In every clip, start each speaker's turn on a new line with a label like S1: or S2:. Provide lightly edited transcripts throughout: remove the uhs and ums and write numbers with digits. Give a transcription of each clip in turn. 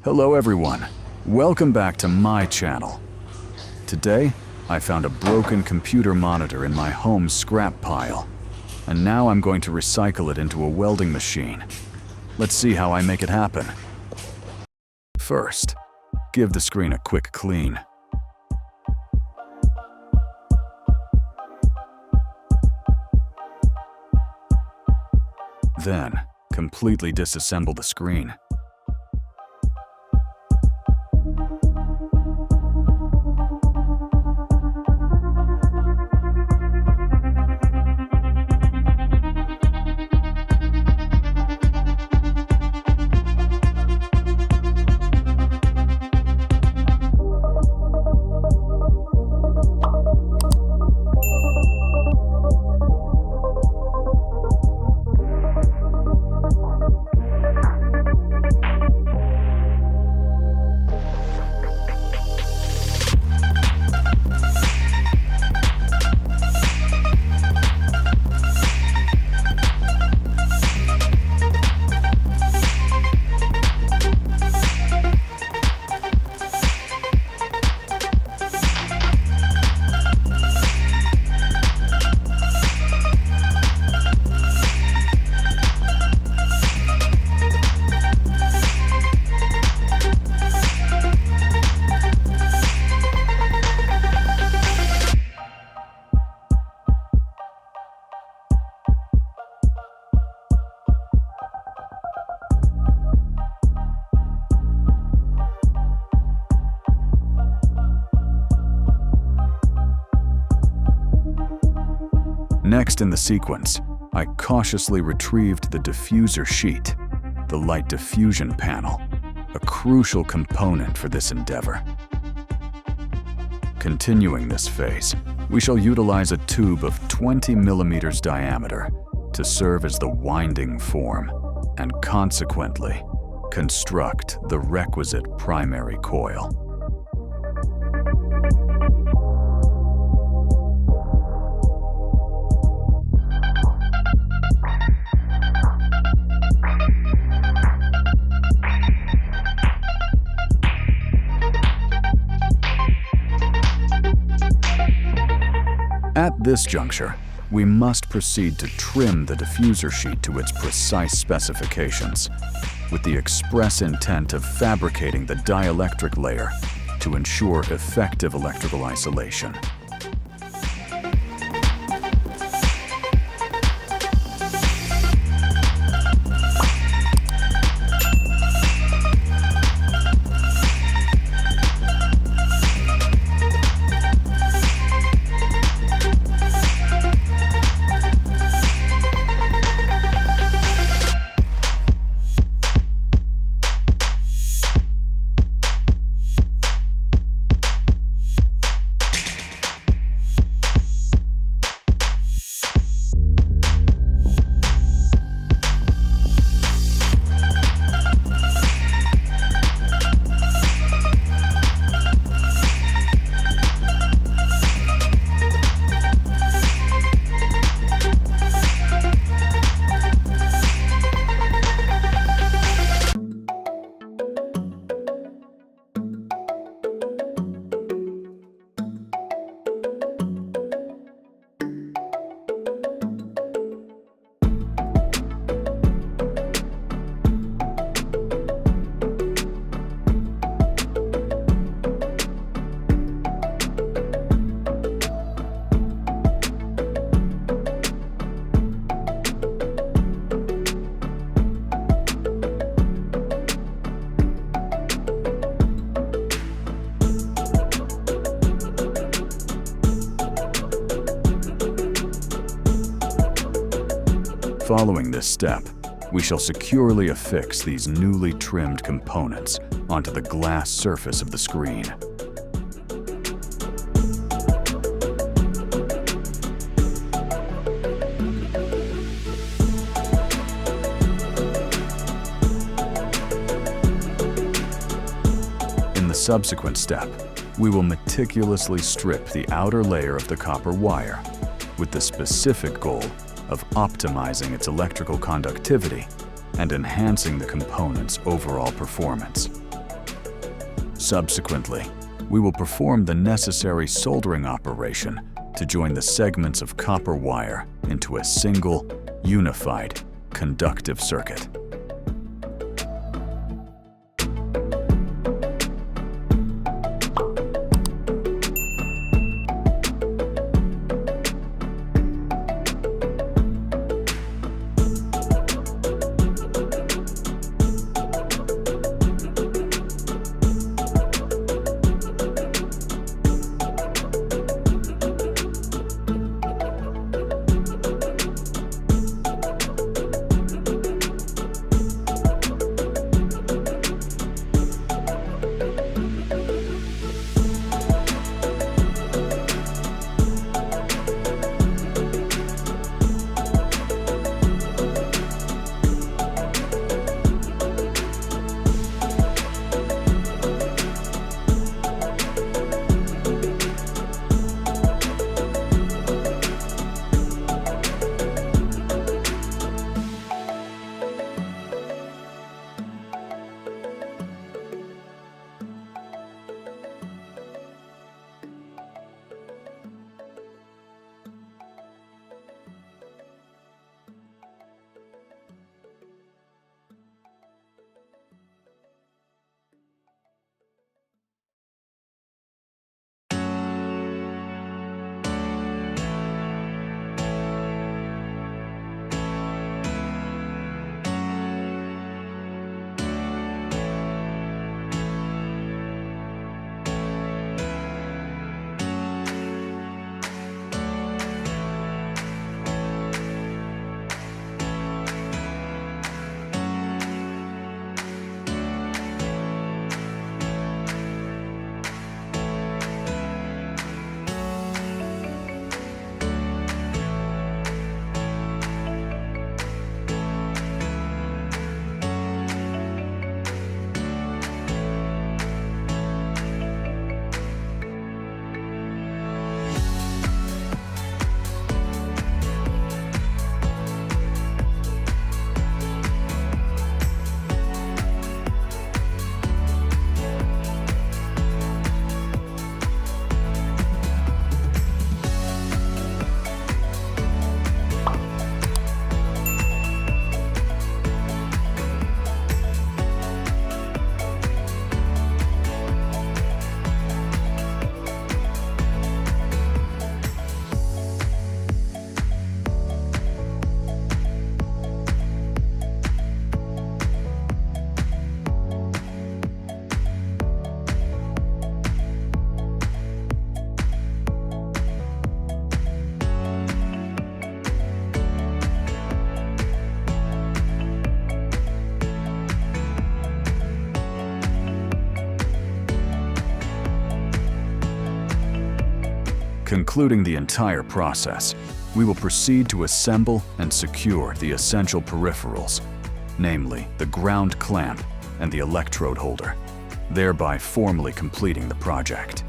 S1: Hello everyone, welcome back to my channel. Today, I found a broken computer monitor in my home scrap pile, and now I'm going to recycle it into a welding machine. Let's see how I make it happen. First, give the screen a quick clean. Then, completely disassemble the screen. Next in the sequence, I cautiously retrieved the diffuser sheet, the light diffusion panel, a crucial component for this endeavor. Continuing this phase, we shall utilize a tube of 20 millimeters diameter to serve as the winding form and consequently construct the requisite primary coil. At this juncture, we must proceed to trim the diffuser sheet to its precise specifications, with the express intent of fabricating the dielectric layer to ensure effective electrical isolation. Following this step, we shall securely affix these newly trimmed components onto the glass surface of the screen. In the subsequent step, we will meticulously strip the outer layer of the copper wire with the specific goal of optimizing its electrical conductivity and enhancing the component's overall performance. Subsequently, we will perform the necessary soldering operation to join the segments of copper wire into a single, unified, conductive circuit. Concluding the entire process, we will proceed to assemble and secure the essential peripherals, namely the ground clamp and the electrode holder, thereby formally completing the project.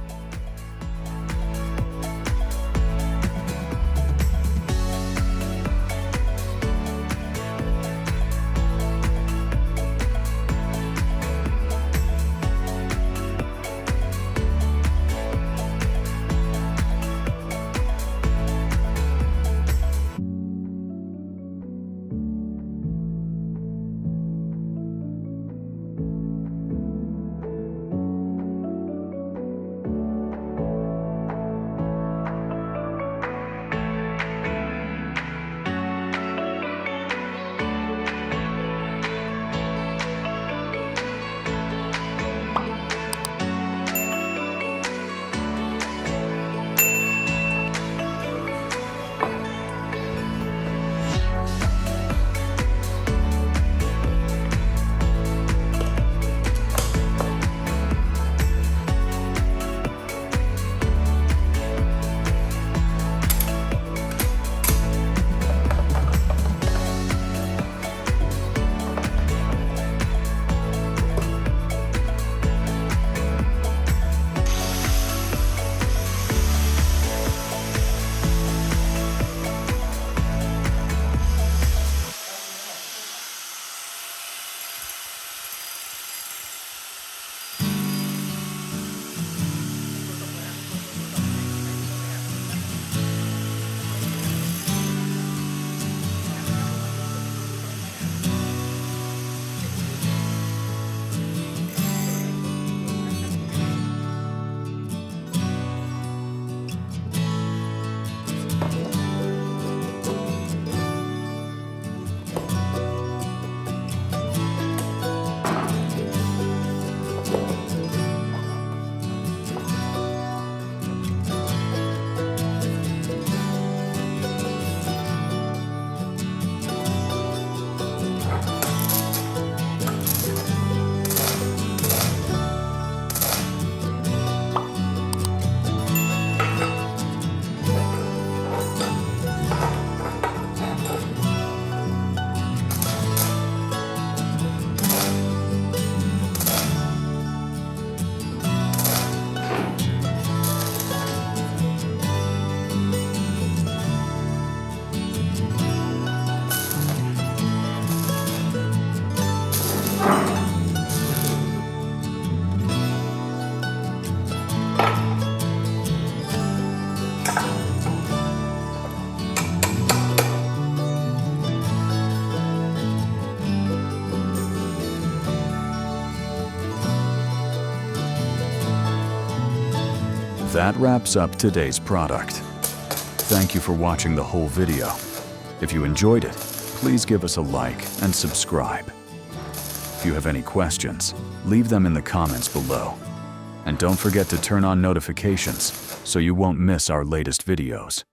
S1: That wraps up today's product. Thank you for watching the whole video. If you enjoyed it, please give us a like and subscribe. If you have any questions, leave them in the comments below. And don't forget to turn on notifications so you won't miss our latest videos.